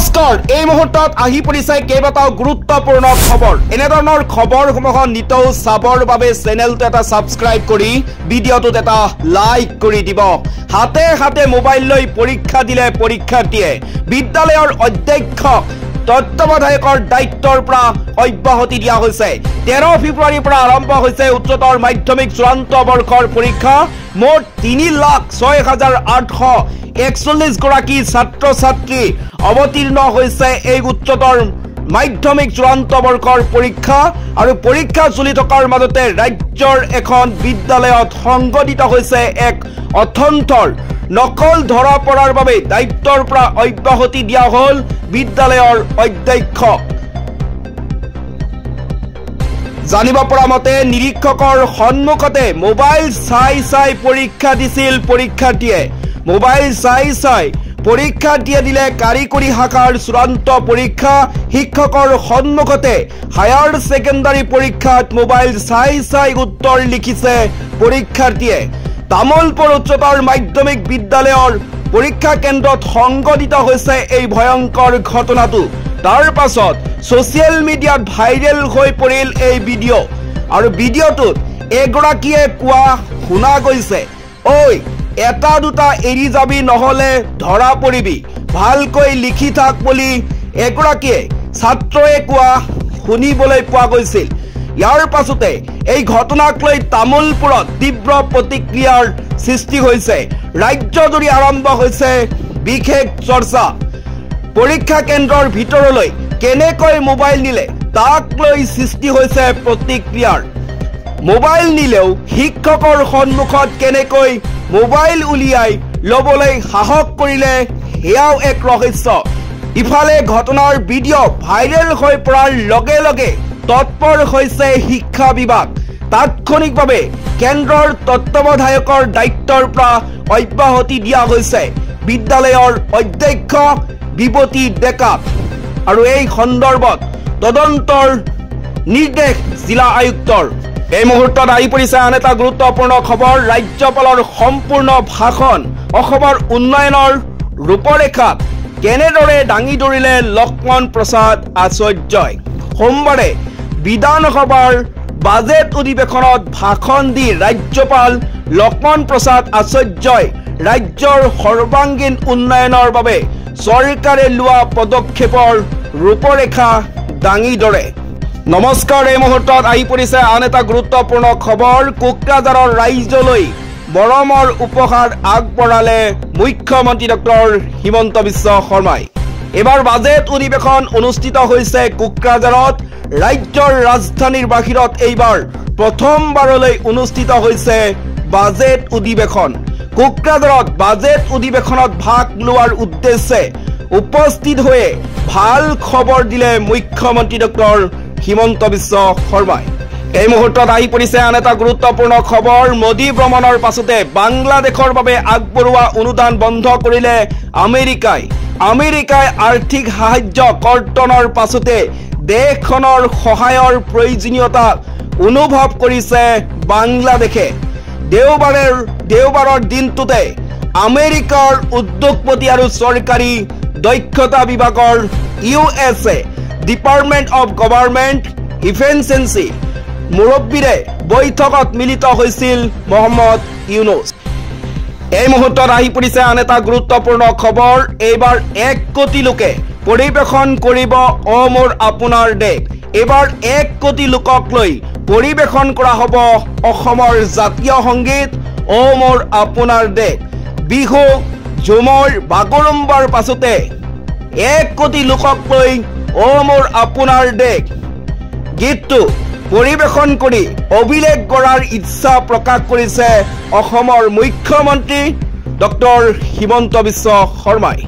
নমস্কাৰ এই মুহূৰ্তত আহি পৰিছে কেইবাটাও গুৰুত্বপূৰ্ণ খবৰ এনেধৰণৰ খবৰসমূহ নিতৌ চাবৰ বাবে চেনেলটো এটা সাবস্ক্ৰাইব কৰি ভিডিঅ'টোত এটা লাইক কৰি দিব হাতে হাতে মোবাইল লৈ পৰীক্ষা দিলে পৰীক্ষাৰ্থীয়ে বিদ্যালয়ৰ অধ্যক্ষক তত্ত্বাৱধায়কৰ দায়িত্বৰ পৰা অব্যাহতি দিয়া হৈছে 13 ফেব্ৰুৱাৰীৰ পৰা আৰম্ভ হৈছে উচ্চতৰ মাধ্যমিক চূড়ান্ত বৰ্ষৰ পৰীক্ষা মোট 3,06,841 গৰাকী ছাত্ৰ ছাত্ৰী অৱতীৰ্ণ হৈছে এই উচ্চতৰ মাধ্যমিক চূড়ান্ত বৰ্ষৰ পৰীক্ষা আৰু পৰীক্ষা চলি থকাৰ মাজতে ৰাজ্যৰ এখন বিদ্যালয়ত সংঘটিত হৈছে এক অথন্তৰ নকল ধৰা পৰাৰ বাবে দায়িত্বৰ পৰা অব্যাহতি দিয়া হল বিদ্যালয়ৰ অধ্যক্ষক জানিব পৰা মতে নিৰীক্ষকৰ সন্মুখতে মোবাইল চাই পৰীক্ষা দিছিল পৰীক্ষাৰ্থীয়ে মোবাইল চাই পৰীক্ষাৰ্থীয়ে দিলে কাৰিকৰী শাখাৰ চূড়ান্ত পৰীক্ষা শিক্ষকৰ সন্মুখতে হায়াৰ সেকেন্ডাৰী পৰীক্ষাত মোবাইল চাই উত্তৰ লিখিছে পৰীক্ষাৰ্থীয়ে তামোলপুৰ উচ্চতৰ মাধ্যমিক বিদ্যালয়ৰ পৰীক্ষা কেন্দ্ৰত সংঘটিত হৈছে এই ভয়ংকৰ ঘটনাটো তাৰ পাছত সোশ্যাল মিডিয়াত ভাইৰেল হৈ পৰিল এই ভিডিঅ' আৰু ভিডিঅ'টোত এগৰাকীয়ে কোৱা শুনা গৈছে ঐ এটা দুটা এৰি যাবি নহলে ধৰা পৰিবি ভালকৈ লিখি থাক বুলি এগৰাকীয়ে ছাত্ৰয়ে কোৱা শুনিবলৈ পোৱা গৈছিল ইয়াৰ পাছতে এই ঘটনাক লৈ তামোলপুৰত তীব্ৰ প্ৰতিক্ৰিয়াৰ সৃষ্টি হৈছে ৰাজ্যজুৰি আৰম্ভ হৈছে বিশেষ চৰ্চা পৰীক্ষা কেন্দ্ৰৰ ভিতৰলৈ কেনেকৈ মোবাইল নিলে তাক লৈ সৃষ্টি হৈছে প্ৰতিক্ৰিয়াৰ মোবাইল নিলেও শিক্ষকৰ সন্মুখত কেনেকৈ মোবাইল উলিয়াই লবলৈ সাহস কৰিলে হেয়াও এক ৰহস্য ইফালে ঘটনাৰ ভিডিঅ' ভাইৰেল হৈ পৰাৰ লগে লগে তৎপৰ হৈছে শিক্ষা বিভাগ তাৎক্ষণিকভাৱে কেন্দ্ৰৰ তত্ত্বাৱধায়কৰ দায়িত্বৰ পৰা অব্যাহতি দিয়া হৈছে বিদ্যালয়ৰ অধ্যক্ষ বিভূতি ডেকা আৰু এই সন্দৰ্ভত তদন্তৰ নিৰ্দেশ জিলা আয়ুক্তৰ এই মুহূৰ্তত আহি পৰিছে আন এটা গুৰুত্বপূৰ্ণ খবৰ ৰাজ্যপালৰ সম্পূৰ্ণ ভাষণ অসমৰ উন্নয়নৰ ৰূপৰেখা কেনেদৰে দাঙি ধৰিলে লক্ষ্মণ প্ৰসাদ আচাৰ্যই সোমবাৰে বিধানসভাৰ বাজেট অধিৱেশনত ভাষণ দি ৰাজ্যপাল লক্ষ্মণ প্ৰসাদ আচাৰ্যই ৰাজ্যৰ সৰ্বাংগীন উন্নয়নৰ বাবে চৰকাৰে লোৱা পদক্ষেপৰ ৰূপৰেখা দাঙি ধৰে নমস্কাৰ এই মুহূৰ্তত আহি পৰিছে আন এটা গুৰুত্বপূৰ্ণ খবৰ কোকৰাঝাৰৰ ৰাইজলৈ মৰমৰ উপহাৰ আগবঢ়ালে মুখ্যমন্ত্ৰী ডক্টৰ হিমন্ত বিশ্ব শৰ্মাই এবাৰ বাজেট অধিৱেশন অনুষ্ঠিত হৈছে কোকৰাঝাৰত ৰাজ্যৰ ৰাজধানীৰ বাহিৰত এইবাৰ প্ৰথমবাৰলৈ অনুষ্ঠিত হৈছে বাজেট অধিৱেশন কোকৰাঝাৰত বাজেট অধিৱেশনত ভাগ লোৱাৰ উদ্দেশ্যে উপস্থিত হৈ ভাল খবৰ দিলে মুখ্যমন্ত্ৰী ডক্টৰ হিমন্ত বিশ্ব শৰ্মাই এই মুহূৰ্তত আহি পৰিছে আন এটা গুৰুত্বপূৰ্ণ খবৰ মোদী ভ্ৰমণৰ পাছতে বাংলাদেশৰ বাবে আগবঢ়োৱা অনুদান বন্ধ কৰিলে আমেৰিকাই আৰ্থিক সাহায্য কৰ্তনৰ পাছতে দেশখনৰ সহায়ৰ প্ৰয়োজনীয়তা অনুভৱ কৰিছে বাংলাদেশে দেওবাৰৰ দিনটোতে আমেৰিকাৰ উদ্যোগপতি আৰু চৰকাৰী দক্ষতা বিভাগৰ USA department of government efficiency মুৰব্বীৰে বৈঠকত মিলিত হৈছিল মহম্মদ ইউনুছ এই মুহূৰ্তত আহি পৰিছে আন এটা গুৰুত্বপূৰ্ণ খবৰ এইবাৰ 1 কোটি লোকে পৰিৱেশন কৰিব অ মোৰ আপোনাৰ দেশ এইবাৰ 1 কোটি লোকক লৈ পৰিৱেশন কৰা হ'ব অসমৰ জাতীয় সংগীত অ মোৰ আপোনাৰ দেশ বিহু ঝুমৰ বাগৰুম্বাৰ পাছতে 1 কোটি লোকক লৈ অ মোৰ আপোনাৰ দেশ গীতটো পৰিৱেশন কৰি অভিলেখ গঢ়াৰ ইচ্ছা প্ৰকাশ কৰিছে অসমৰ মুখ্যমন্ত্ৰী ডক্টৰ হিমন্ত বিশ্ব শৰ্মাই